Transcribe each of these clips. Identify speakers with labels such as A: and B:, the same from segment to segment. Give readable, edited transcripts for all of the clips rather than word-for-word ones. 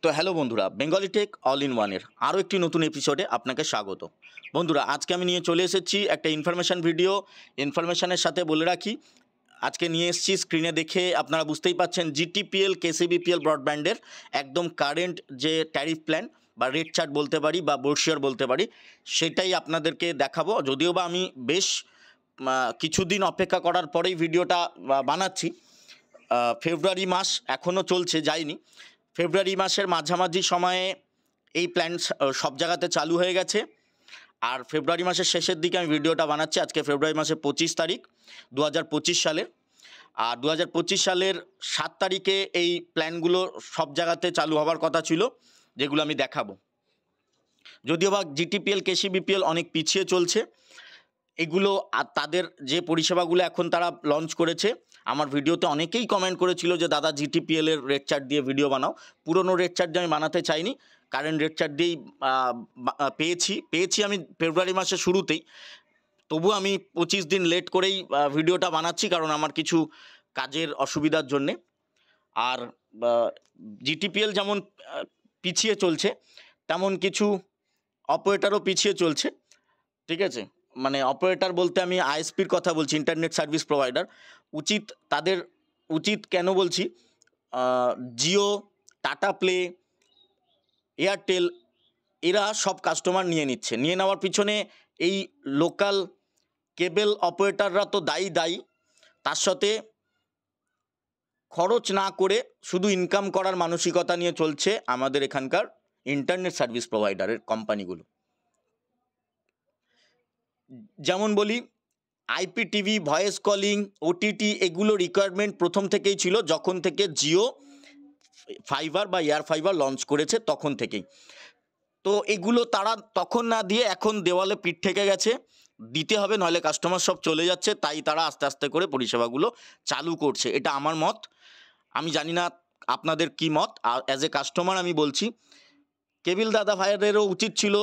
A: তো হ্যালো বন্ধুরা, Bengali take all in ওয়ানের আরও একটি নতুন এপিসোডে আপনাকে স্বাগত। বন্ধুরা, আজকে আমি নিয়ে চলে এসেছি একটা ইনফরমেশান ভিডিও। ইনফরমেশানের সাথে বলে রাখি, আজকে নিয়ে এসেছি, স্ক্রিনে দেখে আপনারা বুঝতেই পাচ্ছেন, জিটিপিএল কেসিবিপিএল ব্রডব্যান্ডের একদম কারেন্ট যে ট্যারিফ প্ল্যান বা রেট চার্ট বলতে পারি বা ব্রোশিওর বলতে পারি, সেটাই আপনাদেরকে দেখাবো। যদিও বা আমি বেশ কিছুদিন অপেক্ষা করার পরেই ভিডিওটা বানাচ্ছি। ফেব্রুয়ারি মাস এখনও চলছে, যায়নি। ফেব্রুয়ারি মাসের মাঝামাঝি সময়ে এই প্ল্যান সব জায়গাতে চালু হয়ে গেছে। আর ফেব্রুয়ারি মাসের শেষের দিকে আমি ভিডিওটা বানাচ্ছি। আজকে ফেব্রুয়ারি মাসের 25 তারিখ 2025 সালের। আর 2025 সালের 7 তারিখে এই প্ল্যানগুলো সব জায়গাতে চালু হওয়ার কথা ছিল, যেগুলো আমি দেখাবো। যদিও বা জিটিপিএল কেসিবিপিএল অনেক পিছিয়ে চলছে এগুলো, আর তাদের যে পরিষেবাগুলো এখন তারা লঞ্চ করেছে, আমার ভিডিওতে অনেকেই কমেন্ট করেছিল যে দাদা জিটিপিএলের রেট চার্ট দিয়ে ভিডিও বানাও। পুরনো রেট চার্ট দিয়ে আমি বানাতে চাইনি, কারেন্ট রেট চার্ট দিয়েই পেয়েছি আমি ফেব্রুয়ারি মাসের শুরুতেই। তবু আমি 25 দিন লেট করেই ভিডিওটা বানাচ্ছি, কারণ আমার কিছু কাজের অসুবিধার জন্যে। আর জিটিপিএল যেমন পিছিয়ে চলছে, তেমন কিছু অপারেটরও পিছিয়ে চলছে, ঠিক আছে। মানে অপারেটর বলতে আমি আইএসপির কথা বলছি, ইন্টারনেট সার্ভিস প্রোভাইডার। তাদের উচিত কেন বলছি, জিও, টাটা প্লে, এয়ারটেল, এরা সব কাস্টমার নিয়ে নিচ্ছে। নিয়ে নেওয়ার পিছনে এই লোকাল কেবল অপারেটররা তো দায়ী। তার সাথে খরচ না করে শুধু ইনকাম করার মানসিকতা নিয়ে চলছে আমাদের এখানকার ইন্টারনেট সার্ভিস প্রোভাইডারের কোম্পানিগুলো। যেমন বলি, আইপিটিভি, ভয়েস কলিং, ওটিটি, এগুলো রিকোয়ারমেন্ট প্রথম থেকেই ছিল, যখন থেকে জিও ফাইবার বা এয়ার ফাইবার লঞ্চ করেছে তখন থেকেই। তো এগুলো তারা তখন না দিয়ে এখন দেওয়ালে পিঠ ঠেকে গেছে, দিতে হবে, নইলে কাস্টমার সব চলে যাচ্ছে। তাই তারা আস্তে আস্তে করে পরিষেবাগুলো চালু করছে, এটা আমার মত। আমি জানি না আপনাদের কি মত। আর অ্যাজ এ কাস্টমার আমি বলছি, কেবিল দাদা ভাইয়েরও উচিত ছিল,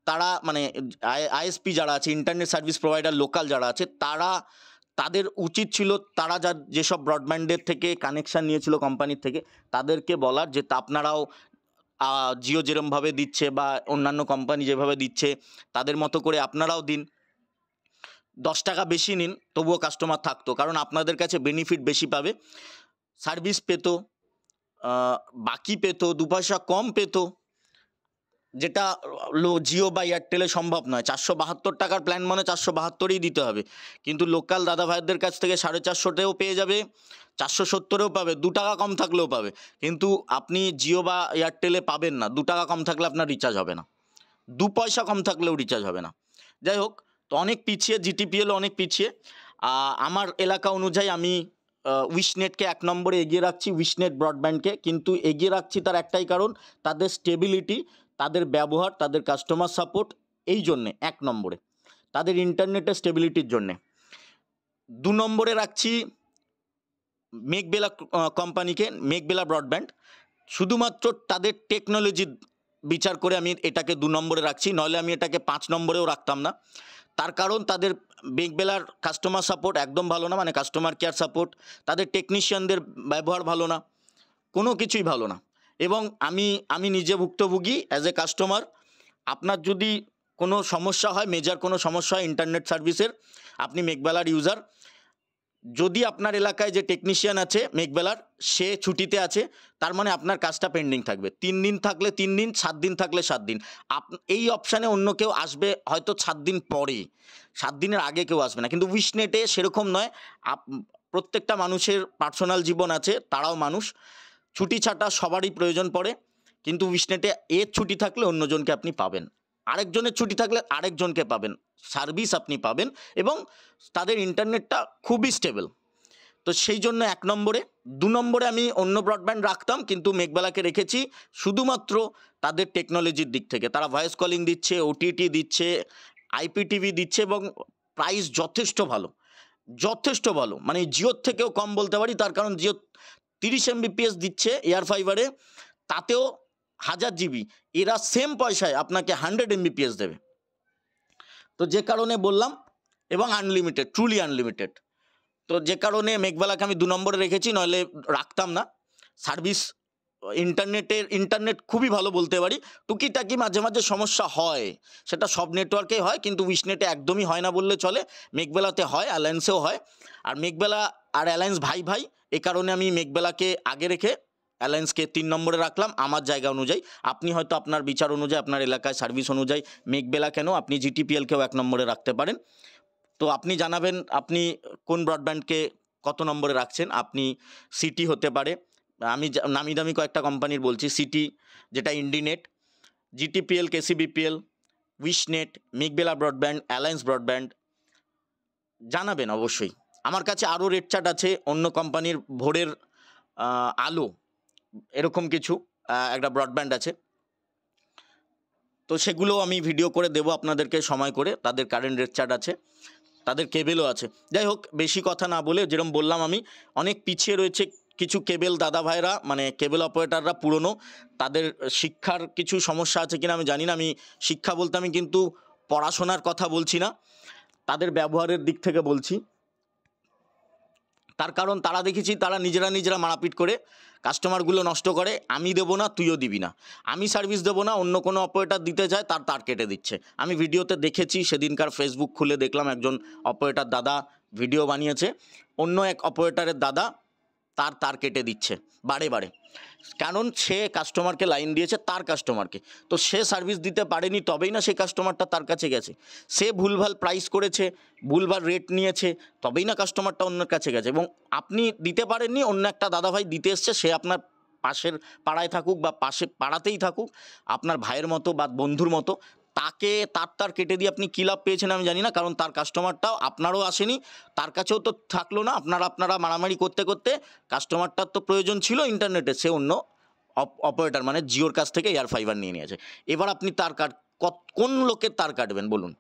A: তারা মানে আইএসপি যারা আছে, ইন্টারনেট সার্ভিস প্রোভাইডার লোকাল যারা আছে, তাদের উচিত ছিল, তারা যেসব ব্রডব্যান্ডের থেকে কানেকশান নিয়েছিল কোম্পানির থেকে, তাদেরকে বলার যে আপনারাও জিও যেরমভাবে দিচ্ছে বা অন্যান্য কোম্পানি যেভাবে দিচ্ছে, তাদের মতো করে আপনারাও দিন। 10 টাকা বেশি নিন, তবুও কাস্টমার থাকতো, কারণ আপনাদের কাছে বেনিফিট বেশি পাবে, সার্ভিস পেত, বাকি পেত, 2 পয়সা কম পেত, যেটা জিও বা এয়ারটেলে সম্ভব নয়। 472 টাকার প্ল্যান মানে 472ই দিতে হবে, কিন্তু লোকাল দাদা ভাইদের কাছ থেকে 450তেও পেয়ে যাবে, 470এও পাবে, 2 টাকা কম থাকলেও পাবে। কিন্তু আপনি জিও বা এয়ারটেলে পাবেন না, 2 টাকা কম থাকলে আপনার রিচার্জ হবে না, 2 পয়সা কম থাকলেও রিচার্জ হবে না। যাই হোক, তো অনেক পিছিয়ে, জিটিপিএল অনেক পিছিয়ে। আমার এলাকা অনুযায়ী আমি উইশনেটকে 1 নম্বরে এগিয়ে রাখছি, উইশনেট ব্রডব্যান্ডকে। কিন্তু এগিয়ে রাখছি তার একটাই কারণ, তাদের স্টেবিলিটি, তাদের ব্যবহার, তাদের কাস্টমার সাপোর্ট, এই জন্যে 1 নম্বরে, তাদের ইন্টারনেটের স্টেবিলিটির জন্যে। 2 নম্বরে রাখছি মেঘবেলা কোম্পানিকে, মেঘবেলা ব্রডব্যান্ড। শুধুমাত্র তাদের টেকনোলজি বিচার করে আমি এটাকে 2 নম্বরে রাখছি, নইলে আমি এটাকে 5 নম্বরেও রাখতাম না। তার কারণ তাদের মেঘবেলার কাস্টমার সাপোর্ট একদম ভালো না, মানে কাস্টমার কেয়ার সাপোর্ট, তাদের টেকনিশিয়ানদের ব্যবহার ভালো না, কোনো কিছুই ভালো না। এবং আমি নিজে ভুক্তভোগী অ্যাজ এ কাস্টমার। আপনার যদি কোনো সমস্যা হয়, মেজর কোনো সমস্যা হয় ইন্টারনেট সার্ভিসের, আপনি মেঘবেলার ইউজার, যদি আপনার এলাকায় যে টেকনিশিয়ান আছে মেঘবেলার, সে ছুটিতে আছে, তার মানে আপনার কাজটা পেন্ডিং থাকবে। 3 দিন থাকলে 3 দিন, 7 দিন থাকলে 7 দিন। এই অপশানে অন্য কেউ আসবে হয়তো 7 দিন পরে, 7 দিনের আগে কেউ আসবে না। কিন্তু উইশনেটে সেরকম নয়। প্রত্যেকটা মানুষের পার্সোনাল জীবন আছে, তারাও মানুষ, ছুটি ছাটা সবারই প্রয়োজন পড়ে। কিন্তু উইশনেটে এর ছুটি থাকলে অন্যজনকে আপনি পাবেন, আরেকজনের ছুটি থাকলে আরেকজনকে পাবেন, সার্ভিস আপনি পাবেন, এবং তাদের ইন্টারনেটটা খুবই স্টেবল। তো সেই জন্য 1 নম্বরে। 2 নম্বরে আমি অন্য ব্রডব্যান্ড রাখতাম, কিন্তু মেঘবেলাকে রেখেছি শুধুমাত্র তাদের টেকনোলজির দিক থেকে। তারা ভয়েস কলিং দিচ্ছে, ওটিটি দিচ্ছে, আইপিটিভি দিচ্ছে, এবং প্রাইস যথেষ্ট ভালো, যথেষ্ট ভালো, মানে জিওর থেকেও কম বলতে পারি। তার কারণ জিও 30 Mbps দিচ্ছে এয়ার ফাইবারে, তাতেও 1000 GB, এরা সেম পয়সায় আপনাকে 100 Mbps দেবে। তো যে কারণে বললাম, এবং আনলিমিটেড, ট্রুলি আনলিমিটেড। তো যে কারণে মেঘবেলাকে আমি 2 নম্বরে রেখেছি, নইলে রাখতাম না। সার্ভিস ইন্টারনেট খুবই ভালো বলতে পারি। টুকিটাকি মাঝে মাঝে সমস্যা হয়, সেটা সব নেটওয়ার্কেই হয়, কিন্তু উইশনেটে একদমই হয় না বললে চলে। মেঘবেলাতে হয়, অ্যালায়েন্সেও হয়। আর মেঘবেলা আর অ্যালায়েন্স ভাই ভাই, এ কারণে আমি মেঘবেলাকে আগে রেখে অ্যালায়েন্সকে ৩ নম্বরে রাখলাম আমার জায়গা অনুযায়ী। আপনি হয়তো আপনার বিচার অনুযায়ী, আপনার এলাকায় সার্ভিস অনুযায়ী মেঘবেলা কেন, আপনি জিটিপিএলকেও ১ নম্বরে রাখতে পারেন। তো আপনি জানাবেন আপনি কোন ব্রডব্যান্ডকে কত নম্বরে রাখছেন। আপনি সিটি হতে পারে, আমি নামি দামি কয়েকটা কোম্পানির বলছি, সিটি যেটা Indinet, GTPL, KCBPL, Wishnet, Meghbela Broadband, Alliance Broadband, জানাবেন অবশ্যই। আমার কাছে আরও রেট চার্ট আছে অন্য কোম্পানির, ভোরের আলো এরকম কিছু একটা ব্রডব্যান্ড আছে, তো সেগুলো আমি ভিডিও করে দেবো আপনাদেরকে সময় করে। তাদের কারেন্ট রেট চার্ট আছে, তাদের কেবেলও আছে। যাই হোক, বেশি কথা না বলে, যেরকম বললাম আমি, অনেক পিছিয়ে রয়েছে কিছু কেবেল দাদা ভাইরা, মানে কেবেল অপারেটাররা পুরনো, তাদের শিক্ষার কিছু সমস্যা আছে কিনা আমি জানি না। আমি শিক্ষা বলতে আমি কিন্তু পড়াশোনার কথা বলছি না, তাদের ব্যবহারের দিক থেকে বলছি। তার কারণ তারা দেখেছি তারা নিজেরা মারাপিট করে কাস্টমারগুলো নষ্ট করে। আমি দেবো না, তুইও দিবি না, আমি সার্ভিস দেবো না, অন্য কোনো অপারেটার দিতে চায়, তার কেটে দিচ্ছে। আমি ভিডিওতে দেখেছি, সেদিনকার ফেসবুক খুলে দেখলাম একজন অপারেটার দাদা ভিডিও বানিয়েছে, অন্য এক অপারেটারের দাদা তার কেটে দিচ্ছে বারে বারে, কারণ সে কাস্টমারকে লাইন দিয়েছে, তার কাস্টমারকে, তো সে সার্ভিস দিতে পারেনি, তবেই না সেই কাস্টমারটা তার কাছে গেছে। সে ভুলভাল প্রাইস করেছে, ভুলভাল রেট নিয়েছে, তবেই না কাস্টমারটা অন্যের কাছে গেছে। এবং আপনি দিতে পারেননি, অন্য একটা দাদাভাই দিতে এসছে, সে আপনার পাশের পাড়ায় থাকুক বা পাশে পাড়াতেই থাকুক, আপনার ভাইয়ের মতো বা বন্ধুর মতো, তাকে তার কেটে দিয়ে আপনি কী লাভ পেয়েছেন আমি জানি না। কারণ তার কাস্টমারটাও আপনারও আসেনি, তার কাছেও তো থাকলো না। আপনারা মারামারি করতে করতে কাস্টমারটার তো প্রয়োজন ছিল ইন্টারনেটে, সে অন্য অপারেটর মানে জিওর কাছ থেকে এয়ার ফাইবার নিয়ে নিয়েছে। এবার আপনি তার কোন লোকের তার কাটবেন বলুন?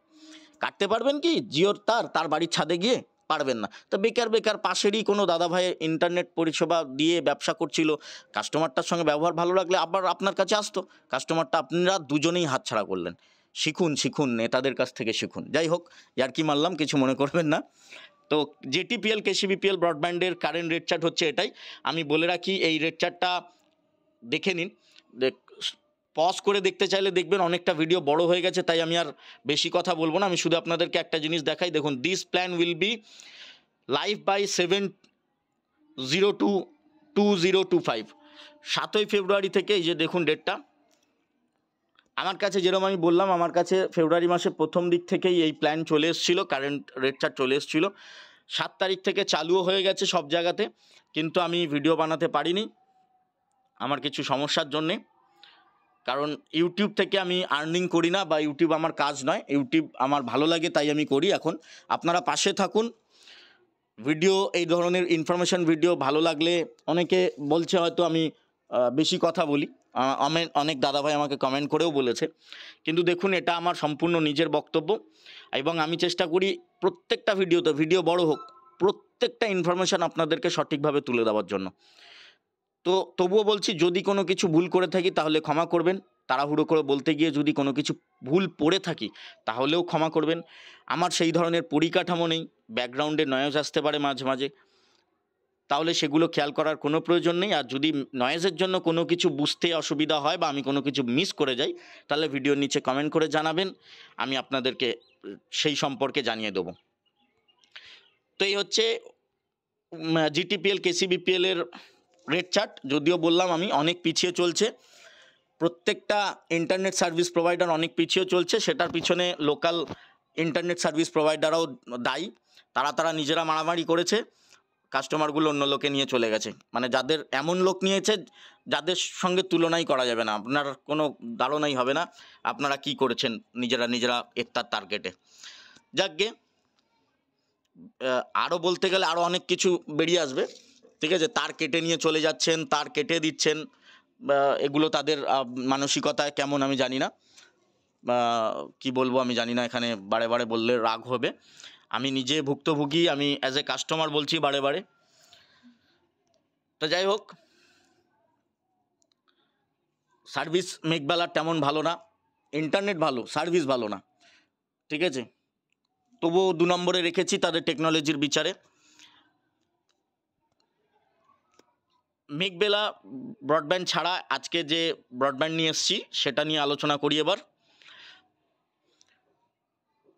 A: কাটতে পারবেন কি জিওর তার বাড়ির ছাদে গিয়ে? পারবেন না। তো বেকার পাশেরই কোনো দাদা ভাই ইন্টারনেট পরিষেবা দিয়ে ব্যবসা করছিল, কাস্টমারটার সঙ্গে ব্যবহার ভালো লাগলে আবার আপনার কাছে আসতো, কাস্টমারটা আপনারা দুজনেই হাতছাড়া করলেন। শিখুন, নেতাদের কাছ থেকে শিখুন। যাই হোক, ইয়ার্কি মারলাম, কিছু মনে করবেন না। তো জেটিপিএল, কেসিবিপিএল ব্রডব্যান্ডের কারেন্ট রেট চার্ট হচ্ছে এটাই। আমি বলে রাখি, এই রেট চার্টটা দেখে নিন, পজ করে দেখতে চাইলে দেখবেন অনেকটা ভিডিও বড় হয়ে গেছে, তাই আমি আর বেশি কথা বলবো না। আমি শুধু আপনাদেরকে একটা জিনিস দেখাই, দেখুন, this plan will be live by 7/02/2025, 7ই ফেব্রুয়ারি থেকে। এই যে দেখুন ডেটটা, আমার কাছে যেরকম আমি বললাম, আমার কাছে ফেব্রুয়ারি মাসে প্রথম দিক থেকেই এই প্ল্যান চলে এসেছিলো, কারেন্ট রেট চার্ট চলে এসেছিলো। 7 তারিখ থেকে চালুও হয়ে গেছে সব জায়গাতে, কিন্তু আমি ভিডিও বানাতে পারিনি আমার কিছু সমস্যার জন্যে। কারণ ইউটিউব থেকে আমি আর্নিং করি না, বা ইউটিউব আমার কাজ নয়, ইউটিউব আমার ভালো লাগে তাই আমি করি। এখন আপনারা পাশে থাকুন, ভিডিও এই ধরনের ইনফরমেশন ভিডিও ভালো লাগলে, অনেকে বলছে হয়তো আমি বেশি কথা বলি, অনেক দাদাভাই আমাকে কমেন্ট করেও বলেছে, কিন্তু দেখুন, এটা আমার সম্পূর্ণ নিজের বক্তব্য, এবং আমি চেষ্টা করি প্রত্যেকটা ভিডিওতে, ভিডিও বড় হোক, প্রত্যেকটা ইনফরমেশান আপনাদেরকে সঠিকভাবে তুলে দেওয়ার জন্য। তো তবুও বলছি, যদি কোনো কিছু ভুল করে থাকি তাহলে ক্ষমা করবেন, তাড়াহুড়ো করে বলতে গিয়ে যদি কোনো কিছু ভুল পড়ে থাকি তাহলেও ক্ষমা করবেন। আমার সেই ধরনের পরিকাঠামো নেই, ব্যাকগ্রাউন্ডে নয়েজ আসতে পারে মাঝে মাঝে, তাহলে সেগুলো খেয়াল করার কোনো প্রয়োজন নেই। আর যদি নয়েজের জন্য কোনো কিছু বুঝতে অসুবিধা হয় বা আমি কোনো কিছু মিস করে যাই, তাহলে ভিডিওর নিচে কমেন্ট করে জানাবেন, আমি আপনাদেরকে সেই সম্পর্কে জানিয়ে দেবো। তো এই হচ্ছে জিটিপিএল, কেসিবিপিএলের রেট চার্ট। যদিও বললাম আমি অনেক পিছিয়ে চলছে, প্রত্যেকটা ইন্টারনেট সার্ভিস প্রোভাইডার অনেক পিছিয়ে চলছে, সেটার পিছনে লোকাল ইন্টারনেট সার্ভিস প্রোভাইডাররাও দায়ী। তারা নিজেরা মারামারি করেছে, কাস্টমারগুলো অন্য লোকে নিয়ে চলে গেছে, মানে যাদের এমন লোক নিয়েছে যাদের সঙ্গে তুলনাই করা যাবে না, আপনার কোনো ধারণাই হবে না আপনারা কি করেছেন নিজেরা তার টার্গেটে। যাকগে, আরও বলতে গেলে আরও অনেক কিছু বেরিয়ে আসবে, ঠিক আছে? তার কেটে নিয়ে চলে যাচ্ছেন, তার কেটে দিচ্ছেন, এগুলো তাদের মানসিকতায় কেমন আমি জানি না, কি বলবো আমি জানি না, এখানে বারে বারে বললে রাগ হবে। আমি নিজে ভুক্তভোগী, আমি অ্যাজ এ কাস্টমার বলছি বারে বারে। তো যাই হোক, সার্ভিস মেঘবেলার তেমন ভালো না, ইন্টারনেট ভালো, সার্ভিস ভালো না, ঠিক আছে? তবুও 2 নম্বরে রেখেছি তাদের টেকনোলজির বিচারে। মেঘবেলা ব্রডব্যান্ড ছাড়া আজকে যে ব্রডব্যান্ড নিয়ে এসেছি সেটা নিয়ে আলোচনা করি। এবার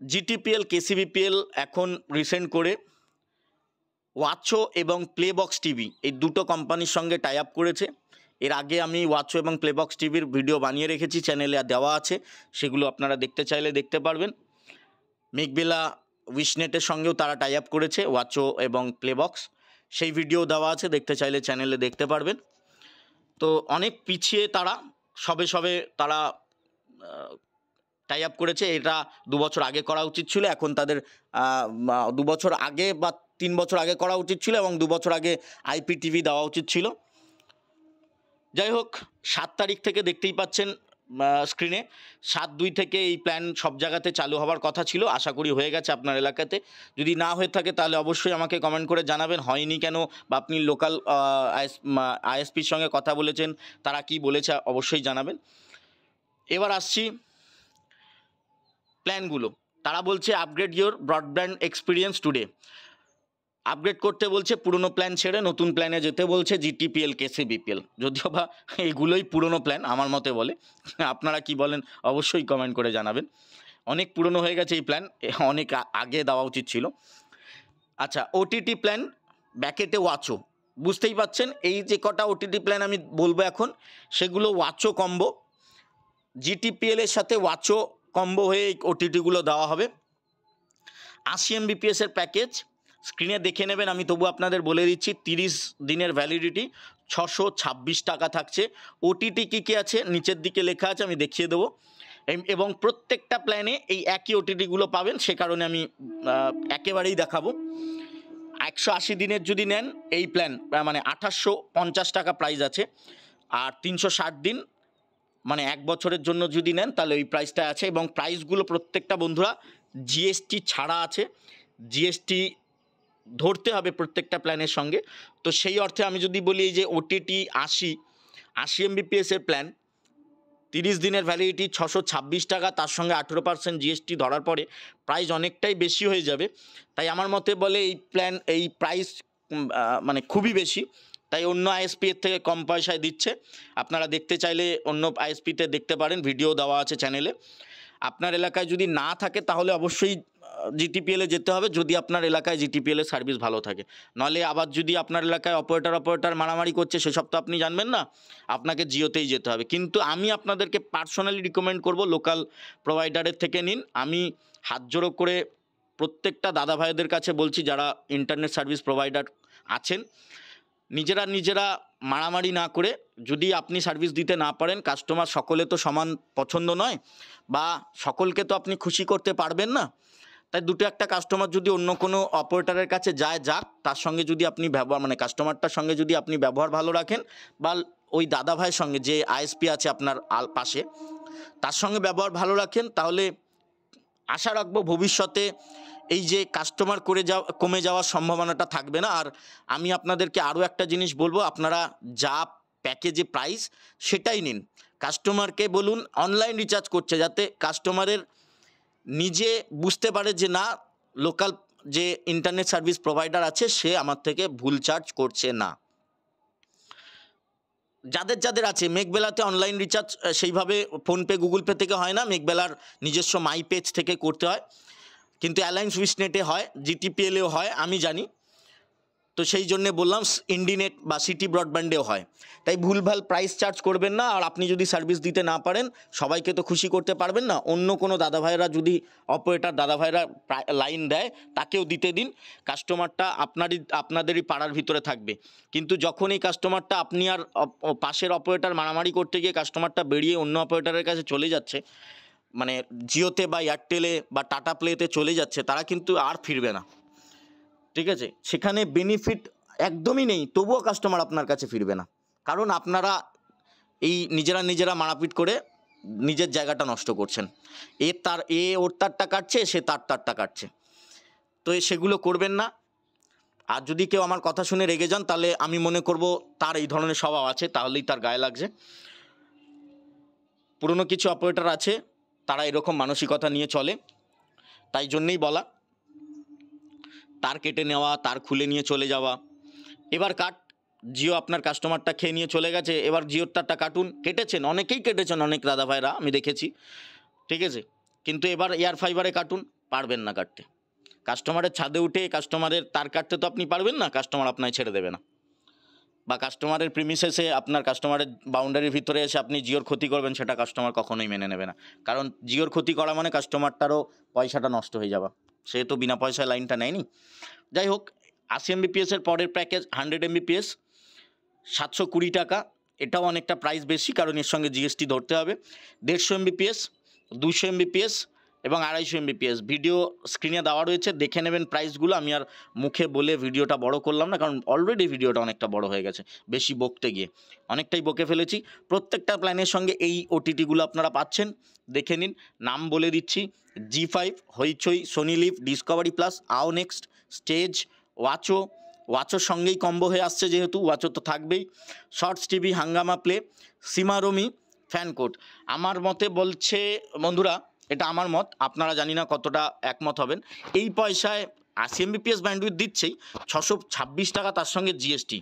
A: জিটিপিএল কেসিবিপিএল এখন রিসেন্ট করে ওয়াচো এবং প্লেবক্স টিভি এই দুটো কোম্পানির সঙ্গে টাই আপ করেছে। এর আগে আমি ওয়াচো এবং প্লেবক্স টিভির ভিডিও বানিয়ে রেখেছি, চ্যানেলে দেওয়া আছে, সেগুলো আপনারা দেখতে চাইলে দেখতে পারবেন। মেঘবেলা উইশনেটের সঙ্গেও তারা টাই আপ করেছে, ওয়াচো এবং প্লেবক্স, সেই ভিডিও দেওয়া আছে, দেখতে চাইলে চ্যানেলে দেখতে পারবেন। তো অনেক পিছিয়ে তারা, সবে সবে তারা টাই আপ করেছে। এটা 2 বছর আগে করা উচিত ছিল, এখন তাদের 2 বছর আগে বা 3 বছর আগে করা উচিত ছিল, এবং 2 বছর আগে আইপিটিভি দেওয়া উচিত ছিল। যাই হোক, 7 তারিখ থেকে দেখতেই পাচ্ছেন স্ক্রিনে, 7/2 থেকে এই প্ল্যান সব জায়গাতে চালু হওয়ার কথা ছিল। আশা করি হয়ে গেছে আপনার এলাকাতে। যদি না হয়ে থাকে তাহলে অবশ্যই আমাকে কমেন্ট করে জানাবেন হয়নি কেন, বা আপনি লোকাল আইএসপির সঙ্গে কথা বলেছেন, তারা কি বলেছে অবশ্যই জানাবেন। এবার আসছি প্ল্যানগুলো। তারা বলছে upgrade your broadband experience today. Upgrade করতে বলছে, পুরনো প্ল্যান ছেড়ে নতুন প্ল্যানে যেতে বলছে জিটিপিএল কেসিবিপিএল। যদিও বা এগুলোই পুরনো প্ল্যান আমার মতে বলে, আপনারা কি বলেন অবশ্যই কমেন্ট করে জানাবেন। অনেক পুরনো হয়ে গেছে এই প্ল্যান, অনেক আগে দেওয়া উচিত ছিল। আচ্ছা, ওটিটি প্ল্যান ব্যাকেটে ওয়াচো, বুঝতেই পাচ্ছেন এই যে কটা ওটিটি প্ল্যান আমি বলবো এখন, সেগুলো ওয়াচো কম্বো। জিটিপিএল এর সাথে ওয়াচো কম্বো হয়ে এই ওটিটিগুলো দেওয়া হবে। 80 MBPS এর প্যাকেজ, স্ক্রিনে দেখে নেবেন, আমি তবু আপনাদের বলে দিচ্ছি। 30 দিনের ভ্যালিডিটি, 626 টাকা থাকছে। ওটিটি কী কী আছে নিচের দিকে লেখা আছে, আমি দেখিয়ে দেবো। এবং প্রত্যেকটা প্ল্যানে এই একই ওটিটিগুলো পাবেন, সে কারণে আমি একেবারেই দেখাবো। 180 দিনের যদি নেন এই প্ল্যান, মানে 2850 টাকা প্রাইস আছে। আর 360 দিন মানে 1 বছরের জন্য যদি নেন তাহলে ওই প্রাইসটা আছে। এবং প্রাইসগুলো প্রত্যেকটা বন্ধুরা জিএসটি ছাড়া আছে, জিএসটি ধরতে হবে প্রত্যেকটা প্ল্যানের সঙ্গে। তো সেই অর্থে আমি যদি বলি এই যে ওটিটি 80 MBPS এর প্ল্যান, 30 দিনের ভ্যালিডিটি, 626 টাকা, তার সঙ্গে 18% জিএসটি ধরার পরে প্রাইস অনেকটাই বেশি হয়ে যাবে। তাই আমার মতে বলে এই প্ল্যান, এই প্রাইস মানে খুবই বেশি, তাই অন্য আইএসপি এর থেকে কম পয়সায় দিচ্ছে। আপনারা দেখতে চাইলে অন্য আইএসপিতে দেখতে পারেন, ভিডিও দেওয়া আছে চ্যানেলে। আপনার এলাকায় যদি না থাকে তাহলে অবশ্যই জিটিপিএলে যেতে হবে, যদি আপনার এলাকায় জিটিপিএল এর সার্ভিস ভালো থাকে। নাহলে আবার যদি আপনার এলাকায় অপারেটর মারামারি করছে সেসব তো আপনি জানবেন না, আপনাকে জিওতেই যেতে হবে। কিন্তু আমি আপনাদেরকে পার্সোনালি রিকমেন্ড করব লোকাল প্রোভাইডারের থেকে নিন। আমি হাত জোড়ো করে প্রত্যেকটা দাদা ভাইদের কাছে বলছি যারা ইন্টারনেট সার্ভিস প্রোভাইডার আছেন, নিজেরা মারামারি না করে, যদি আপনি সার্ভিস দিতে না পারেন, কাস্টমার সকলে তো সমান পছন্দ নয়, বা সকলকে তো আপনি খুশি করতে পারবেন না। তাই দুটো একটা কাস্টমার যদি অন্য কোনো অপারেটরের কাছে যাক, তার সঙ্গে যদি আপনি ব্যবহার, মানে কাস্টমারটার সঙ্গে যদি আপনি ব্যবহার ভালো রাখেন, বা ওই দাদা ভাইয়ের সঙ্গে যে আইএসপি আছে আপনার পাশে, তার সঙ্গে ব্যবহার ভালো রাখেন, তাহলে আশা রাখবো ভবিষ্যতে এই যে কাস্টমার কমে যাওয়ার সম্ভাবনাটা থাকবে না। আর আমি আপনাদেরকে আরও একটা জিনিস বলবো, আপনারা যা প্যাকেজে প্রাইস সেটাই নিন। কাস্টমারকে বলুন অনলাইন রিচার্জ করছে, যাতে কাস্টমারের নিজে বুঝতে পারে যে না, লোকাল যে ইন্টারনেট সার্ভিস প্রোভাইডার আছে সে আমার থেকে ভুল চার্জ করছে না। যাদের আছে, মেঘবেলাতে অনলাইন রিচার্জ সেইভাবে ফোনপে গুগল পে থেকে হয় না, মেঘবেলার নিজস্ব মাই পেজ থেকে করতে হয়। কিন্তু অ্যালায়েন্স উইশনেটে হয়, জিটিপিএলেও হয় আমি জানি। তো সেই জন্যে বললাম ইন্ডিনেট বা সিটি ব্রডব্যান্ডেও হয়। তাই ভুলভাল প্রাইস চার্জ করবেন না। আর আপনি যদি সার্ভিস দিতে না পারেন, সবাইকে তো খুশি করতে পারবেন না। অন্য কোনো দাদাভাইরা যদি অপারেটর দাদাভাইরা লাইন দেয়, তাকেও দিতে দিন। কাস্টমারটা আপনাদেরই পাড়ার ভিতরে থাকবে। কিন্তু যখন এই কাস্টমারটা আপনি আর পাশের অপারেটর মারামারি করতে গিয়ে কাস্টমারটা বেরিয়ে অন্য অপারেটরের কাছে চলে যাচ্ছে, মানে জিওতে বা এয়ারটেলে বা টাটা প্লেতে চলে যাচ্ছে, তারা কিন্তু আর ফিরবে না। ঠিক আছে, সেখানে বেনিফিট একদমই নেই, তবুও কাস্টমার আপনার কাছে ফিরবে না, কারণ আপনারা এই নিজেরা মারাপিট করে নিজের জায়গাটা নষ্ট করছেন। ওর তারটা কাটছে, সে তারটা কাটছে। তো সেগুলো করবেন না। আর যদি কেউ আমার কথা শুনে রেগে যান, তাহলে আমি মনে করব তার এই ধরনের স্বভাব আছে, তাহলেই তার গায়ে লাগছে। পুরনো কিছু অপারেটর আছে, তারা এরকম মানসিকতা নিয়ে চলে, তাই জন্যেই বলা। তার কেটে নেওয়া, তার খুলে নিয়ে চলে যাওয়া। এবার কাট জিও আপনার কাস্টমারটা খেয়ে নিয়ে চলে গেছে, এবার জিওর তারটা কাটুন। কেটেছেন, অনেকেই কেটেছেন, অনেক দাদা ভাইরা আমি দেখেছি, ঠিক আছে, কিন্তু এবার এয়ার ফাইবারে কাটুন, পারবেন না কাটতে। কাস্টমারের ছাদে উঠে কাস্টমারের তার কাটতে তো আপনি পারবেন না, কাস্টমার আপনায় ছেড়ে দেবে না। বা কাস্টমারের প্রিমিসেসে আপনার কাস্টমারের বাউন্ডারির ভিতরে এসে আপনি জিওর ক্ষতি করবেন, সেটা কাস্টমার কখনোই মেনে নেবে না। কারণ জিওর ক্ষতি করা মানে কাস্টমারটারও পয়সাটা নষ্ট হয়ে যাবে, সে তো বিনা পয়সায় লাইনটা নেয়নি। যাই হোক, 80 MBPS এর পরের প্যাকেজ 100 MBPS 720 টাকা, এটাও অনেকটা প্রাইস বেশি, কারণ এর সঙ্গে জিএসটি ধরতে হবে। 150 MBPS, 200 MBPS এবং 250 MBPS ভিডিও স্ক্রিনে দেওয়া রয়েছে, দেখে নেবেন প্রাইসগুলো। আমি আর মুখে বলে ভিডিওটা বড় করলাম না, কারণ অলরেডি ভিডিওটা অনেকটা বড় হয়ে গেছে বেশি বকতে গিয়ে, অনেকটাই বকে ফেলেছি। প্রত্যেকটা প্ল্যানের সঙ্গে এই ওটিটিগুলো আপনারা পাচ্ছেন, দেখে নিন। নাম বলে দিচ্ছি: জি5, হইচই, সোনি লিভ, ডিসকভারি প্লাস, আও নেক্সট, স্টেজ, ওয়াচো, ওয়াচোর সঙ্গেই কম্বো হয়ে আসছে, যেহেতু ওয়াচো তো থাকবেই, শর্টস টিভি, হাঙ্গামা প্লে, সিমারমি, ফ্যান কোড। আমার মতে বলছে বন্ধুরা, এটা আমার মত, আপনারা জানি না কতটা একমত হবেন, এই পয়সায় 80 MBPS ব্যান্ডউইথ দিচ্ছেই, 626 টাকা তার সঙ্গে জিএসটি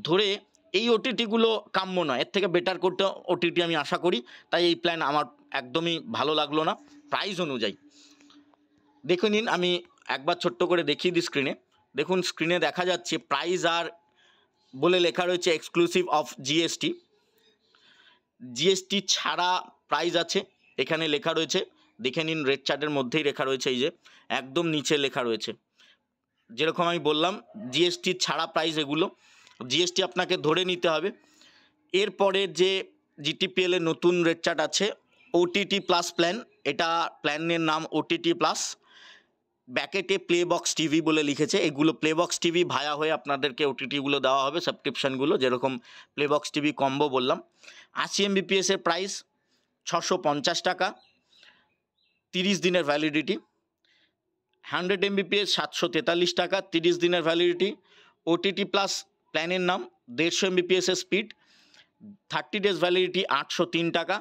A: ধরে এই ওটিটিগুলো কাম্য নয়। এর থেকে বেটার করতে ওটিটি আমি আশা করি, তাই এই প্ল্যান আমার একদমই ভালো লাগলো না প্রাইস অনুযায়ী। দেখে নিন, আমি একবার ছোট্ট করে দেখিয়ে দিই স্ক্রিনে। দেখুন, স্ক্রিনে দেখা যাচ্ছে প্রাইস আর বলে লেখা রয়েছে এক্সক্লুসিভ অফ জিএসটি। জিএসটি ছাড়া প্রাইস আছে, এখানে লেখা রয়েছে, দেখে নিন, রেড চার্টের মধ্যেই লেখা রয়েছে, এই যে একদম নিচে লেখা রয়েছে। যেরকম আমি বললাম, জিএসটি ছাড়া প্রাইস এগুলো, জিএসটি আপনাকে ধরে নিতে হবে। এরপরে যে জিটিপিএল এর নতুন রেড চার্ট আছে, ওটিটি প্লাস প্ল্যান, এটা প্ল্যানের নাম ওটিটি প্লাস, ব্যাকেটে প্লেবক্স টিভি বলে লিখেছে, এগুলো প্লেবক্স টিভি ভায়া হয়ে আপনাদেরকে ওটিটিগুলো দেওয়া হবে, সাবস্ক্রিপশানগুলো, যেরকম প্লেবক্স টিভি কম্বো বললাম। 80 MBPS এর প্রাইস 650 টাকা, 30 দিনের ভ্যালিডিটি। 100 MBPS 743 টাকা, 30 দিনের ভ্যালিডিটি। ওটিটি প্লাস প্ল্যানের নাম, 150 MBPS এর স্পিড, 30 ডেজ ভ্যালিডিটি, 803 টাকা।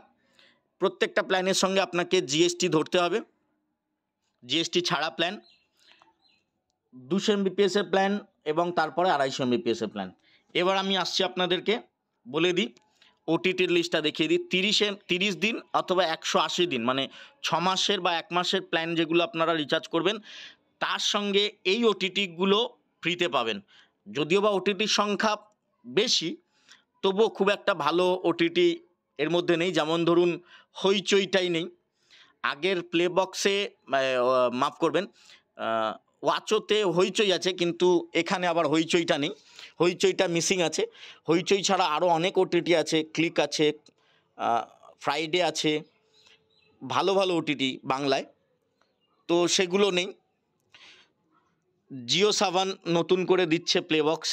A: প্রত্যেকটা প্ল্যানের সঙ্গে আপনাকে জিএসটি ধরতে হবে, জিএসটি ছাড়া প্ল্যান। 200 MBPS এর প্ল্যান এবং তারপরে 250 MBPS এর প্ল্যান। এবার আমি আসছি আপনাদেরকে বলে দিই, ওটিটির লিস্টটা দেখিয়ে দিই। 30 দিন অথবা 180 দিন, মানে 6 মাসের বা 1 মাসের প্ল্যান যেগুলো আপনারা রিচার্জ করবেন, তার সঙ্গে এই ওটিটিগুলো ফ্রিতে পাবেন। যদিও বা ওটিটির সংখ্যা বেশি, তবুও খুব একটা ভালো ওটিটি এর মধ্যে নেই। যেমন ধরুন, হইচইটাই নেই, আগের প্লেবক্সে মাফ করবেন, ওয়াচোতে হইচই আছে, কিন্তু এখানে আবার হইচইটা নেই, হইচইটা মিসিং আছে। হইচই ছাড়া আরও অনেক ওটিটি আছে, ক্লিক আছে, ফ্রাইডে আছে, ভালো ভালো ওটিটি বাংলায়, তো সেগুলো নেই। জিও সাভান নতুন করে দিচ্ছে প্লেবক্স,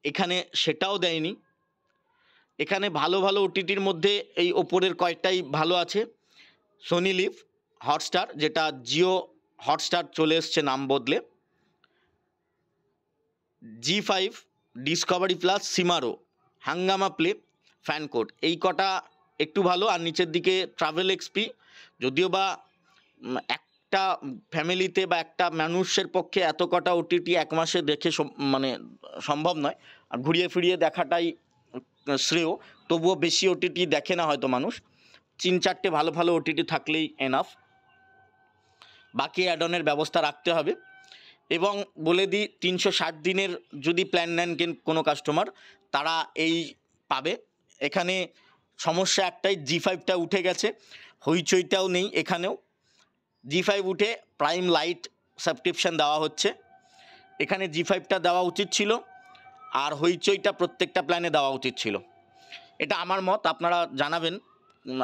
A: এখানে সেটাও দেয়নি। এখানে ভালো ভালো ওটিটির মধ্যে এই ওপরের কয়েকটাই ভালো আছে: সোনি লিভ, হটস্টার, যেটা জিও হটস্টার চলে এসছে নাম বদলে, জি5, ডিসকভারি প্লাস, সিমারো, হাঙ্গামা প্লে, ফ্যান কোড, এই কটা একটু ভালো। আর নিচের দিকে ট্রাভেল এক্সপি, যদিও বা একটা ফ্যামিলিতে বা একটা মানুষের পক্ষে এত কটা ওটিটি 1 মাসে দেখে মানে সম্ভব নয়, আর ঘুরিয়ে ফিরিয়ে দেখাটাই শ্রেয়, তবুও বেশি ওটিটি দেখে না হয়তো মানুষ, 3-4টে ভালো ভালো ওটিটি থাকলেই এনাফ, বাকি অ্যাডনের ব্যবস্থা রাখতে হবে। এবং বলে দিই, 360 দিনের যদি প্ল্যান নেন কোনো কাস্টমার, তারা এই পাবে। এখানে সমস্যা একটাই, জি5টা উঠে গেছে, হইচইটাও নেই এখানেও। জি5 উঠে প্রাইম লাইট সাবস্ক্রিপশান দেওয়া হচ্ছে, এখানে জি5টা দেওয়া উচিত ছিল, আর হইচইটা প্রত্যেকটা প্ল্যানে দেওয়া উচিত ছিল। এটা আমার মত, আপনারা জানাবেন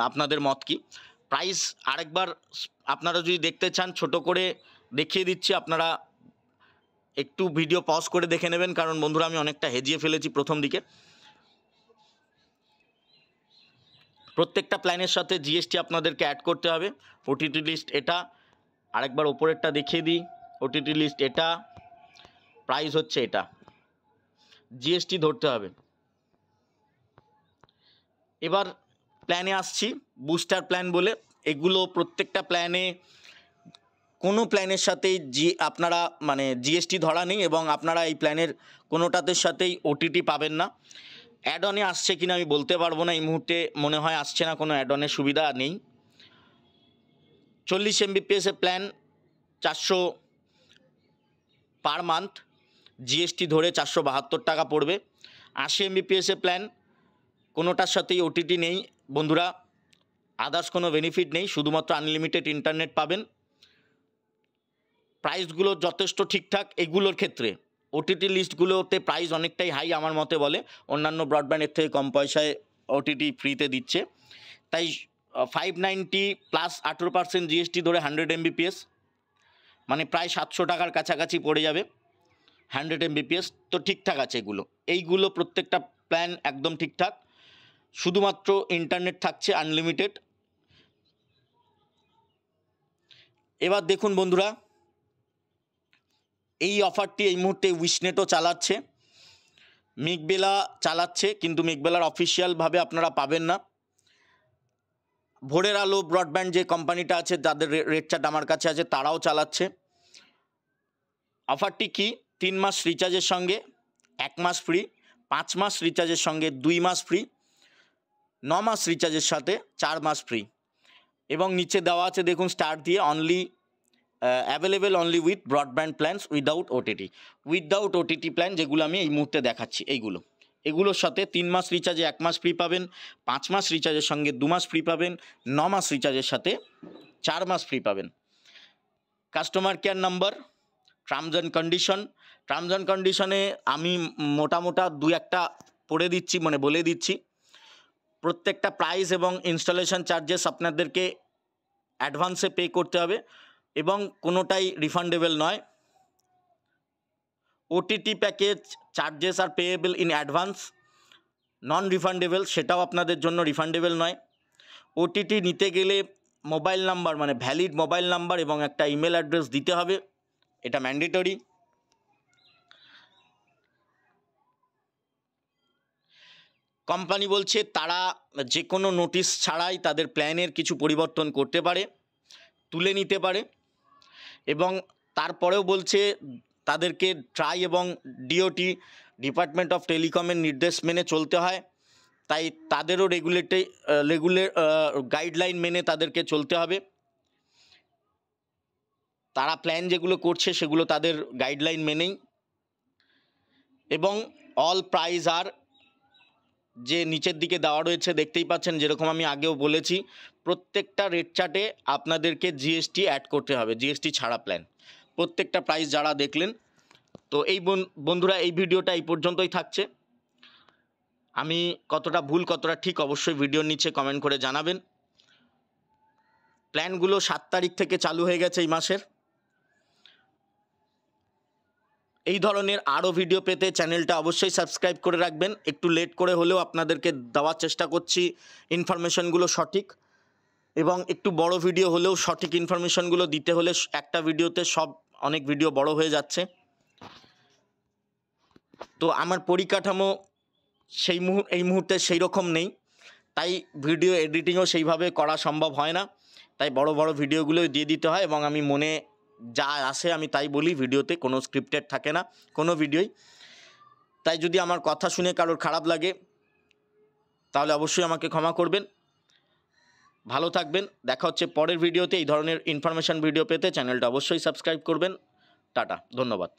A: আপনাদের মত কি। প্রাইস আরেকবার আপনারা যদি দেখতে চান, ছোট করে দেখিয়ে দিচ্ছি, আপনারা একটু ভিডিও পজ করে দেখে নেবেন, কারণ বন্ধুরা আমি অনেকটা হেজিয়ে ফেলেছি প্রথম দিকে। প্রত্যেকটা প্ল্যানের সাথে জিএসটি আপনাদেরকে অ্যাড করতে হবে। ওটিটি লিস্ট এটা, আরেকবার ওপরেরটা দেখিয়ে দিই, ওটিটি লিস্ট এটা, প্রাইস হচ্ছে এটা, জিএসটি ধরতে হবে। এবার প্ল্যানে আসছি, বুস্টার প্ল্যান বলে, এগুলো প্রত্যেকটা প্ল্যানে কোনো প্ল্যানের সাথেই আপনারা মানে জিএসটি ধরা নেই এবং আপনারা এই প্ল্যানের কোনোটাতে সাথেই ওটিটি পাবেন না। অ্যাড অনে আসছে কিনা আমি বলতে পারবো না, এই মুহূর্তে মনে হয় আসছে না, কোনো অ্যাড অনের সুবিধা নেই। 40 MBPS এর প্ল্যান 400 পার মান্থ, জিএসটি ধরে 472 টাকা পড়বে। 80 MBPS এর প্ল্যান, কোনোটার সাথেই ওটিটি নেই বন্ধুরা, আদার্স কোনো বেনিফিট নেই, শুধুমাত্র আনলিমিটেড ইন্টারনেট পাবেন। প্রাইসগুলো যথেষ্ট ঠিকঠাক এগুলোর ক্ষেত্রে। ওটিটি লিস্টগুলোতে প্রাইস অনেকটাই হাই আমার মতে বলে, অন্যান্য ব্রডব্যান্ডের থেকে কম পয়সায় ওটিটি ফ্রিতে দিচ্ছে। তাই 590 প্লাস 18% জিএসটি ধরে 100 MBPS, মানে প্রায় 700 টাকার কাছাকাছি পড়ে যাবে 100 MBPS। তো ঠিকঠাক আছে এগুলো, এইগুলো প্রত্যেকটা প্ল্যান একদম ঠিকঠাক, শুধুমাত্র ইন্টারনেট থাকছে আনলিমিটেড। এবার দেখুন বন্ধুরা, এই অফারটি এই মুহূর্তে উইশনেটও চালাচ্ছে, মেঘবেলা চালাচ্ছে, কিন্তু মেঘবেলার অফিসিয়ালভাবে আপনারা পাবেন না। ভোরের আলো ব্রডব্যান্ড যে কোম্পানিটা আছে, যাদের রেট চার্ট আমার কাছে আছে, তারাও চালাচ্ছে। অফারটি কি? 3 মাস রিচার্জের সঙ্গে 1 মাস ফ্রি, 5 মাস রিচার্জের সঙ্গে 2 মাস ফ্রি, 9 মাস রিচার্জের সাথে 4 মাস ফ্রি। এবং নিচে দেওয়া আছে দেখুন স্টার দিয়ে, only available only with broadband plans without OTT. Without OTT plan যেগুলো আমি এই মুহূর্তে দেখাচ্ছি, এগুলোর সাথে 3 মাস রিচার্জে 1 মাস ফ্রি পাবেন, 5 মাস রিচার্জের সঙ্গে 2 মাস ফ্রি পাবেন, 9 মাস রিচার্জের সাথে 4 মাস ফ্রি পাবেন। Customer care number, terms and কন্ডিশনে আমি মোটা 2-1টা পড়ে দিচ্ছি, মানে বলে দিচ্ছি। প্রত্যেকটা প্রাইস এবং ইনস্টলেশন চার্জেস আপনাদেরকে অ্যাডভান্সে পে করতে হবে এবং কোনোটাই রিফান্ডেবল নয়। OTT package charges are payable in advance, non refundable, সেটাও আপনাদের জন্য রিফান্ডেবল নয়। ওটিটি নিতে গেলে মোবাইল নাম্বার, মানে ভ্যালিড মোবাইল নাম্বার এবং একটা ইমেল অ্যাড্রেস দিতে হবে, এটা ম্যান্ডেটরি। কোম্পানি বলছে তারা যে কোনো নোটিশ ছাড়াই তাদের প্ল্যানের কিছু পরিবর্তন করতে পারে, তুলে নিতে পারে, এবং তারপরেও বলছে তাদেরকে ট্রাই এবং ডিওটি ডিপার্টমেন্ট অফ টেলিকমের নির্দেশ মেনে চলতে হয়। তাই তাদেরও রেগুলার গাইডলাইন মেনে তাদেরকে চলতে হবে। তারা প্ল্যান যেগুলো করছে সেগুলো তাদের গাইডলাইন মেনেই। এবং অল প্রাইস আর যে নিচের দিকে দেওয়া রয়েছে দেখতেই পাচ্ছেন, যেরকম আমি আগেও বলেছি, প্রত্যেকটা রেট চার্টে আপনাদেরকে জিএসটি অ্যাড করতে হবে, জিএসটি ছাড়া প্ল্যান, প্রত্যেকটা প্রাইস যারা দেখলেন। তো এই বন্ধুরা, এই ভিডিওটা এই পর্যন্তই থাকছে। আমি কতটা ভুল কতটা ঠিক অবশ্যই ভিডিওর নিচে কমেন্ট করে জানাবেন। প্ল্যানগুলো 7 তারিখ থেকে চালু হয়ে গেছে এই মাসের। এই ধরনের আরও ভিডিও পেতে চ্যানেলটা অবশ্যই সাবস্ক্রাইব করে রাখবেন। একটু লেট করে হলেও আপনাদেরকে দেওয়ার চেষ্টা করছি ইনফরমেশনগুলো সঠিক, এবং একটু বড় ভিডিও হলেও সঠিক ইনফরমেশনগুলো দিতে হলে একটা ভিডিওতে অনেক ভিডিও বড় হয়ে যাচ্ছে। তো আমার পরিকাঠামো এই মুহূর্তে সেই রকম নেই, তাই ভিডিও এডিটিংও সেইভাবে করা সম্ভব হয় না। তাই বড় ভিডিওগুলোই দিয়ে দিতে হয়, এবং আমি মনে যা আসে আমি তাই বলি, ভিডিওতে কোনো স্ক্রিপ্টেড থাকে না কোনো ভিডিওই। তাই যদি আমার কথা শুনে কারোর খারাপ লাগে তাহলে অবশ্যই আমাকে ক্ষমা করবেন। ভালো থাকবেন, দেখা হচ্ছে পরের ভিডিওতে। এই ধরনের ইনফরমেশন ভিডিও পেতে চ্যানেলটা অবশ্যই সাবস্ক্রাইব করবেন। টাটা, ধন্যবাদ।